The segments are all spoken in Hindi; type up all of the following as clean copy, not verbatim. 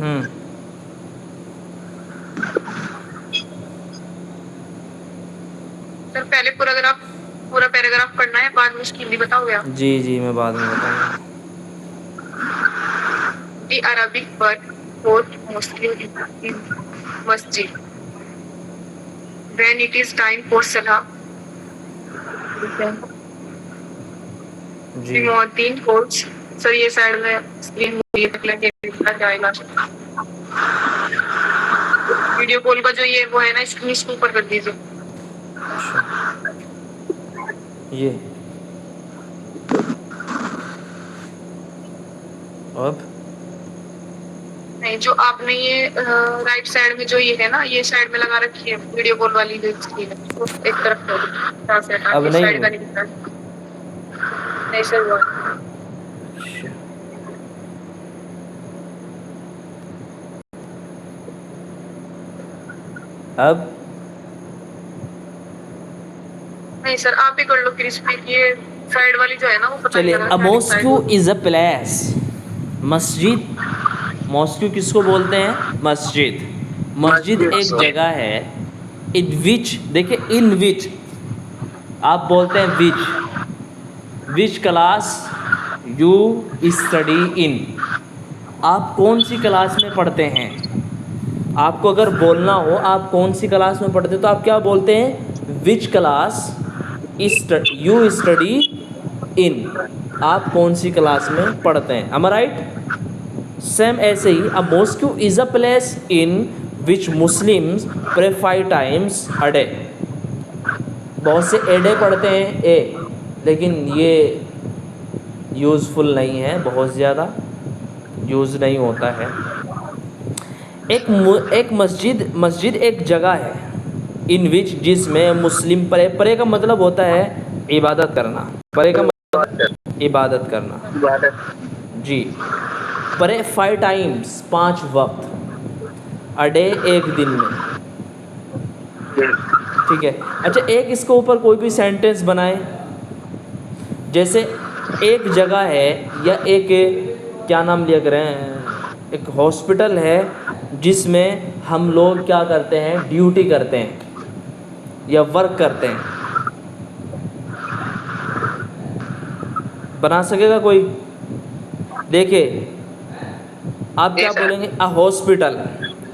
हम्म। सर पहले पूरा पैराग्राफ पढ़ना है, बाद में उसकी हिंदी बताओगे आप? जी जी, मैं बाद में बताऊंगा। The Arabic word for Muslim in masjid. When it is time for salah, the जी। muaddin calls. सर ये साइड में स्क्रीन जाएगा। वीडियो कॉल का जो ये वो है ना, स्क्रीन इसको ऊपर कर दीजिए। अच्छा, ये अब नहीं, जो आपने ये राइट साइड में जो ये है ना, ये साइड में लगा रखी है वीडियो कॉल वाली जो स्क्रीन है, उसको एक तरफ कर दो, अब इस नहीं साइड हुई। का नहीं दिखता। नहीं सर, वो अच्छा, अब नहीं सर, आप ही कर लो फिर इसमें, ये साइड वाली जो है ना, वो पता नहीं चलिए। लगा अ क्या दिखता है मॉस्क्यू वो। Is a place. मस्जिद, मॉस्क्यू किसको बोलते हैं? मस्जिद। मस्जिद एक जगह है इन विच, देखिए इन विच, आप बोलते हैं which class you study in. आप कौन सी क्लास में पढ़ते हैं? आपको अगर बोलना हो आप कौन सी क्लास में पढ़ते हो, तो आप क्या बोलते हैं? Which class you study in. आप कौन सी क्लास में पढ़ते हैं? am I right? सेम ऐसे ही a mosque is a place in which Muslims pray 5 times a day. बहुत से ए डे पढ़ते हैं ए, लेकिन ये यूज़फुल नहीं है, बहुत ज़्यादा यूज़ नहीं होता है। एक मस्जिद एक जगह है इन विच, जिसमें मुस्लिम प्रे, प्रे का मतलब होता है इबादत करना। प्रे का मतलब इबादत करना। जी। प्रे 5 टाइम्स, 5 वक्त, अ डे, एक दिन में। ठीक है। अच्छा, एक इसके ऊपर कोई भी सेंटेंस बनाए। जैसे एक जगह है या एक, क्या नाम लिया करें, एक हॉस्पिटल है जिसमें हम लोग क्या करते हैं? ड्यूटी करते हैं या वर्क करते हैं। बना सकेगा कोई? देखिए, आप क्या बोलेंगे? अ हॉस्पिटल,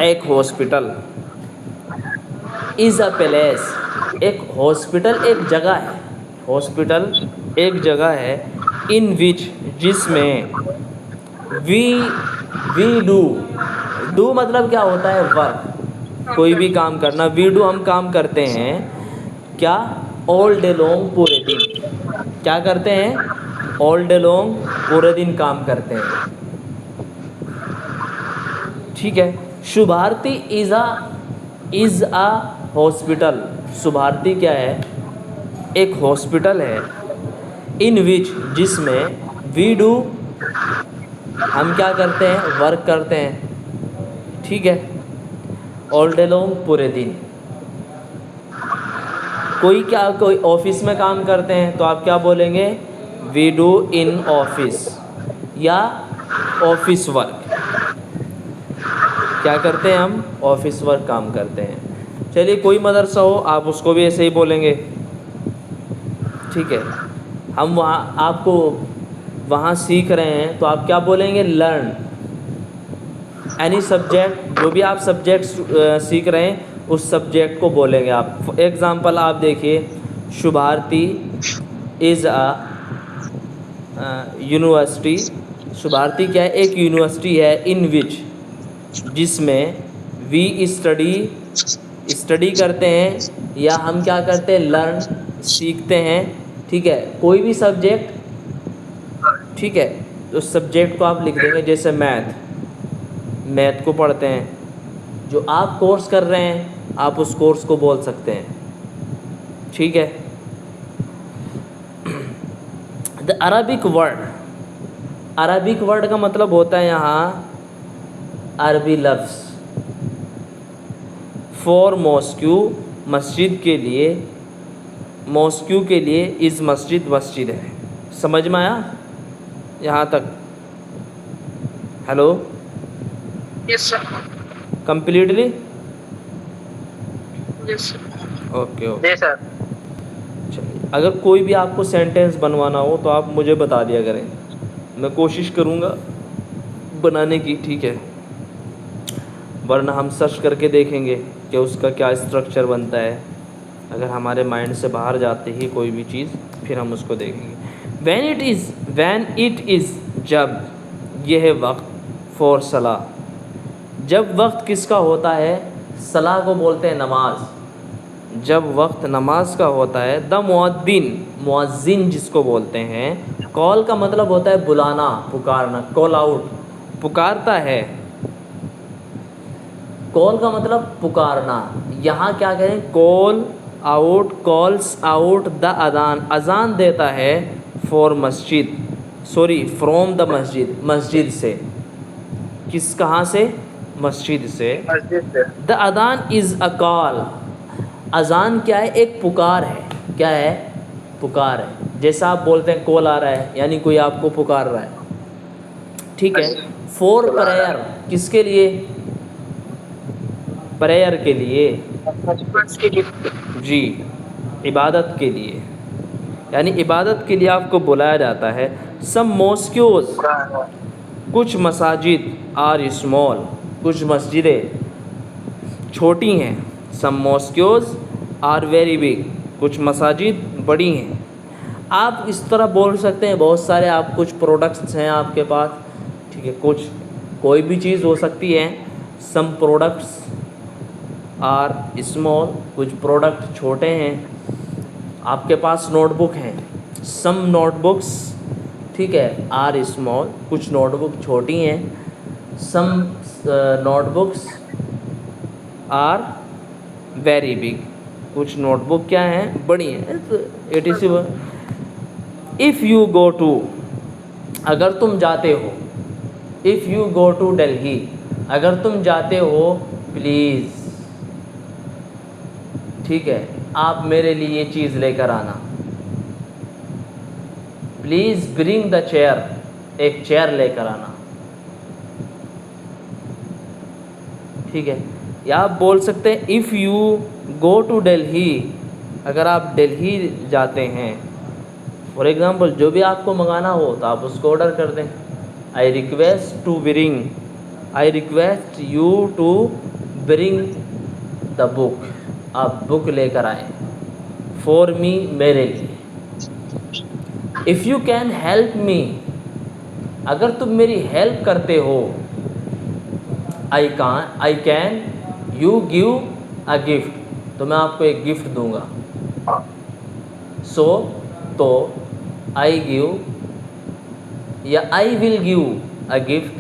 एक हॉस्पिटल इज़ अ प्लेस। एक हॉस्पिटल एक जगह है, हॉस्पिटल एक जगह है इन विच, जिसमें वी वी डू मतलब क्या होता है? वर्क, काम कोई भी करते काम करना। वी डू, हम काम करते हैं क्या? ऑल डे लॉन्ग, पूरे दिन। क्या करते हैं? ऑल डे लॉन्ग, पूरे दिन काम करते हैं। ठीक है। शुभारती इज़ अ हॉस्पिटल। शुभारती क्या है? एक हॉस्पिटल है इन विच, जिसमें वी डू, हम क्या करते हैं? वर्क करते हैं। ठीक है। ऑल डे लॉन्ग, पूरे दिन। कोई ऑफिस में काम करते हैं तो आप क्या बोलेंगे? वी डू इन ऑफिस, या ऑफिस वर्क। क्या करते हैं हम? ऑफिस वर्क काम करते हैं। चलिए, कोई मदरसा हो आप उसको भी ऐसे ही बोलेंगे। ठीक है। हम वहाँ आपको वहाँ सीख रहे हैं तो आप क्या बोलेंगे? लर्न। एनी सब्जेक्ट, जो भी आप सब्जेक्ट सीख रहे हैं उस सब्जेक्ट को बोलेंगे आप। एग्ज़ाम्पल आप देखिए, शुभारती इज़ अ यूनिवर्सिटी। शुभारती क्या है? एक यूनिवर्सिटी है इन विच, जिसमें वी स्टडी करते हैं, या हम क्या करते हैं? लर्न, सीखते हैं। ठीक है। कोई भी सब्जेक्ट, ठीक है, तो सब्जेक्ट को आप लिख देंगे। जैसे मैथ को पढ़ते हैं। जो आप कोर्स कर रहे हैं आप उस कोर्स को बोल सकते हैं। ठीक है। द अरबिक वर्ड का मतलब होता है यहाँ अरबी लफ्ज़। फॉर मॉस्क्यू, मस्जिद के लिए, मॉस्क्यू के लिए, इज़ मस्जिद, मस्जिद है। समझ में आया यहाँ तक? Hello? Yes sir. Completely? Yes sir. Okay okay. जी सर। चलिए, अगर कोई भी आपको सेंटेंस बनवाना हो तो आप मुझे बता दिया करें, मैं कोशिश करूँगा बनाने की, ठीक है? वरना हम सर्च करके देखेंगे कि उसका क्या स्ट्रक्चर बनता है। अगर हमारे माइंड से बाहर जाते ही कोई भी चीज़, फिर हम उसको देखेंगे। वैन इट इज़, जब, यह है वक्त, फॉर सलाह, जब वक्त किसका होता है? सलाह को बोलते हैं नमाज। जब वक्त नमाज का होता है, द मुअज्जिन जिसको बोलते हैं। कॉल का मतलब होता है बुलाना, पुकारना, कॉल आउट, पुकारता है। कॉल का मतलब पुकारना। यहाँ क्या कहें? Call out, calls out the अजान, अजान देता है फॉर मस्जिद, सॉरी फ्रॉम द मस्जिद, मस्जिद से। किस, कहाँ से? मस्जिद से। मस्जिद से। द अजान इज़ अ कॉल, अजान क्या है? एक पुकार है। क्या है? पुकार है। जैसा आप बोलते हैं कॉल आ रहा है, यानी कोई आपको पुकार रहा है, ठीक है? फॉर प्रेयर, किसके लिए? प्रेयर के लिए, जी, इबादत के लिए, यानी इबादत के लिए आपको बुलाया जाता है। सम मॉस्क्यूज, कुछ मसाजिद, आर स्मॉल, कुछ मस्जिदें छोटी हैं। सम मॉस्क्यूज आर वेरी बिग, कुछ मसाजिद बड़ी हैं। आप इस तरह बोल सकते हैं, बहुत सारे आप कुछ प्रोडक्ट्स हैं आपके पास, ठीक है? कुछ, कोई भी चीज़ हो सकती है। सम प्रोडक्ट्स आर स्मॉल, कुछ प्रोडक्ट छोटे हैं। आपके पास नोटबुक हैं, सम नोटबुक्स, ठीक है, आर स्मॉल, कुछ नोटबुक छोटी हैं। Some notebooks are very big, कुछ नोटबुक क्या हैं? बड़ी हैं। It is, if you go to, अगर तुम जाते हो, if you go to Delhi, अगर तुम जाते हो, प्लीज़, ठीक है, आप मेरे लिए ये चीज़ लेकर आना। प्लीज़ ब्रिंग द चेयर, एक चेयर लेकर आना, ठीक है? या आप बोल सकते हैं if you go to Delhi, अगर आप दिल्ली जाते हैं। फॉर एग्ज़ाम्पल, जो भी आपको मंगाना हो तो आप उसको ऑर्डर कर दें। I request you to bring the book, आप बुक लेकर आएँ। फॉर मी, मेरे लिए। If you can help me, अगर तुम मेरी हेल्प करते हो। I can you give a gift, तो मैं आपको एक गिफ्ट दूंगा। सो, तो, आई गिव, या I will give a gift,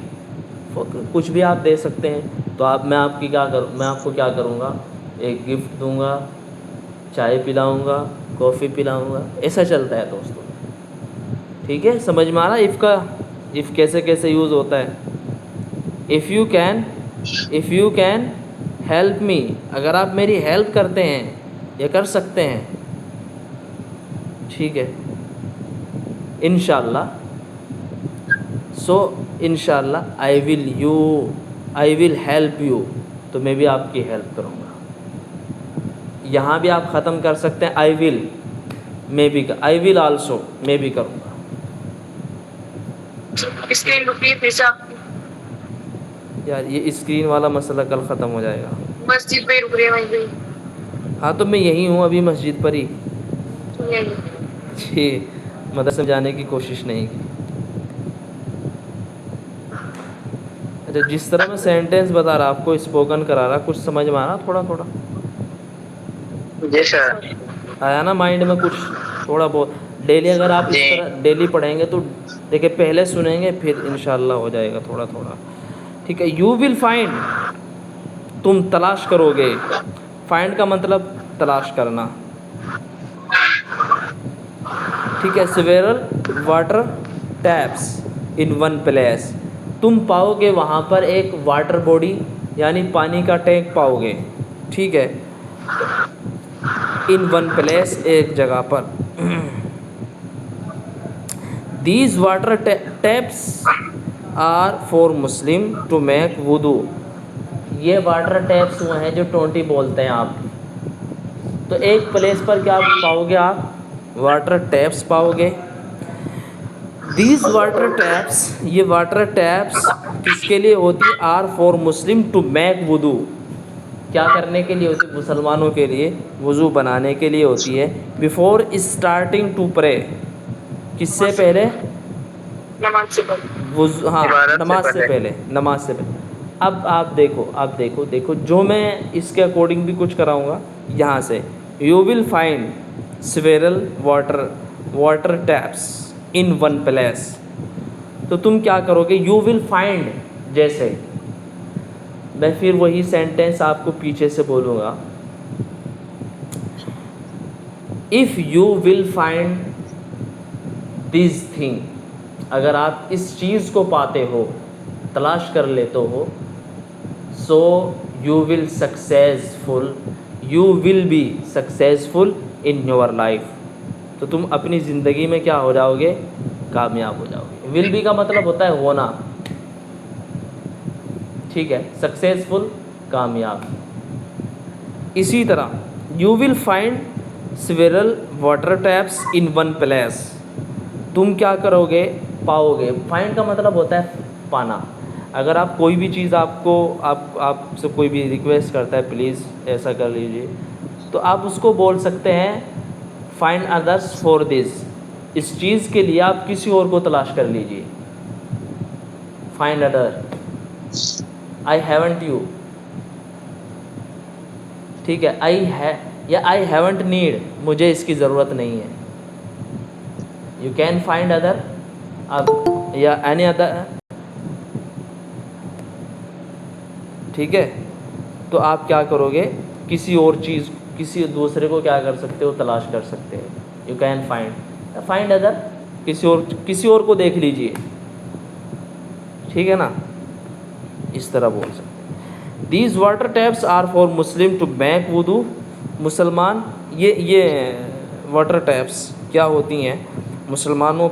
कुछ भी आप दे सकते हैं। तो मैं आपको क्या करूँगा? एक गिफ्ट दूंगा, चाय पिलाऊंगा, कॉफ़ी पिलाऊंगा, ऐसा चलता है दोस्तों, ठीक है? समझ में आ रहा है इफ़ कैसे कैसे यूज़ होता है? If you can help me, अगर आप मेरी हेल्प करते हैं या कर सकते हैं, ठीक है? इंशाल्लाह, सो इंशाल्लाह आई विल हेल्प यू, तो मैं भी आपकी हेल्प करूँगा। यहाँ भी आप ख़त्म कर सकते हैं I will, I will also, मैं भी करूँगा। स्क्रीन रुकिए फिर से आपकी। यार ये स्क्रीन वाला मसला कल ख़त्म हो जाएगा। मस्जिद पे रुक रहे हैं वहीं पे। हाँ, तो मैं यही हूँ अभी मस्जिद पर ही। यही। जी, मदरसे में जाने की कोशिश नहीं की। अच्छा, जिस तरह मैं सेंटेंस बता रहा, आपको स्पोकन करा रहा, कुछ समझ में आ रहा? थोड़ा थोड़ा जी सर। आया ना माइंड में कुछ थोड़ा बहुत? डेली अगर आप इस जी। तरह डेली पढ़ेंगे तो देखिए, पहले सुनेंगे फिर इंशाल्लाह हो जाएगा थोड़ा थोड़ा, ठीक है? यू विल फाइंड, तुम तलाश करोगे। फाइंड का मतलब तलाश करना, ठीक है? Several water taps in one place, तुम पाओगे वहाँ पर एक वाटर बॉडी, यानी पानी का टैंक पाओगे, ठीक है? इन वन प्लेस, एक जगह पर। These water taps are for Muslim to make वुदू। ये वाटर टैप्स वो हैं जो 20 बोलते हैं आप। तो एक प्लेस पर क्या पाओगे आप? वाटर टैप्स पाओगे। दीज वाटर टैप्स, ये वाटर टैप्स किसके लिए होती है? Are for Muslim to make वुदू। क्या करने के लिए होती है? मुसलमानों के लिए वज़ू बनाने के लिए होती है। बिफोर स्टार्टिंग टू प्रे, किससे पहले? नमाज से पहले। वज़ू, हाँ, इबादत से नमाज से पहले। पहले, नमाज से पहले। अब आप देखो जो मैं इसके अकॉर्डिंग भी कुछ कराऊंगा यहाँ से। You will find several water taps in one place. तो तुम क्या करोगे? यू विल फाइंड, जैसे मैं फिर वही सेंटेंस आपको पीछे से बोलूँगा। If you will find this thing, अगर आप इस चीज़ को पाते हो, तलाश कर लेते हो, so you will be successful in your life. तो तुम अपनी ज़िंदगी में क्या हो जाओगे? कामयाब हो जाओगे। विल बी का मतलब होता है होना, ठीक है? सक्सेसफुल, कामयाब। इसी तरह you will find several water taps in one place. तुम क्या करोगे? पाओगे। फाइंड का मतलब होता है पाना। अगर आप कोई भी चीज़ आपसे कोई भी रिक्वेस्ट करता है, प्लीज़ ऐसा कर लीजिए, तो आप उसको बोल सकते हैं फाइंड अदर्स फॉर दिस। इस चीज़ के लिए आप किसी और को तलाश कर लीजिए। Find other, I haven't you, ठीक है? आई हैवंट नीड, मुझे इसकी ज़रूरत नहीं है। यू कैन फाइंड अदर, अब या एनी अदर, ठीक है? तो आप क्या करोगे? किसी और चीज़, किसी दूसरे को क्या कर सकते हो? तलाश कर सकते हो। यू कैन फाइंड अदर, किसी और को देख लीजिए, ठीक है ना? इस तरह बोल सकते हैं। These water taps are for Muslim to make वुदू। मुसलमान, ये वाटर टैप्स क्या होती हैं? मुसलमानों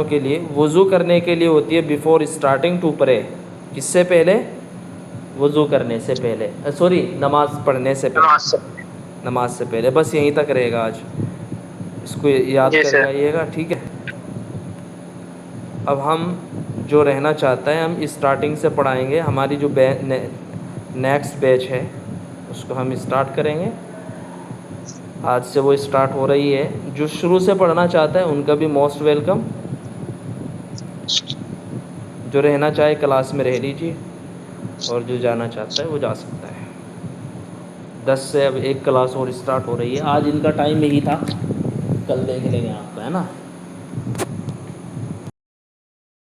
के लिए वज़ू करने के लिए होती है। बिफोर स्टार्टिंग टू प्रे, किससे पहले? वज़ू करने से पहले, सॉरी, नमाज़ पढ़ने से पहले, नमाज से पहले। बस यहीं तक रहेगा आज, इसको याद जी कर सर। जाइएगा, ठीक है? अब हम जो रहना चाहता है हम स्टार्टिंग से पढ़ाएंगे। हमारी जो नेक्स्ट बैच है उसको हम स्टार्ट करेंगे। आज से वो स्टार्ट हो रही है। जो शुरू से पढ़ना चाहता है उनका भी मोस्ट वेलकम। जो रहना चाहे क्लास में रह लीजिए, और जो जाना चाहता है वो जा सकता है। 10 से अब एक क्लास और स्टार्ट हो रही है। आज इनका टाइम यही था, कल देख लेंगे आपका, है ना?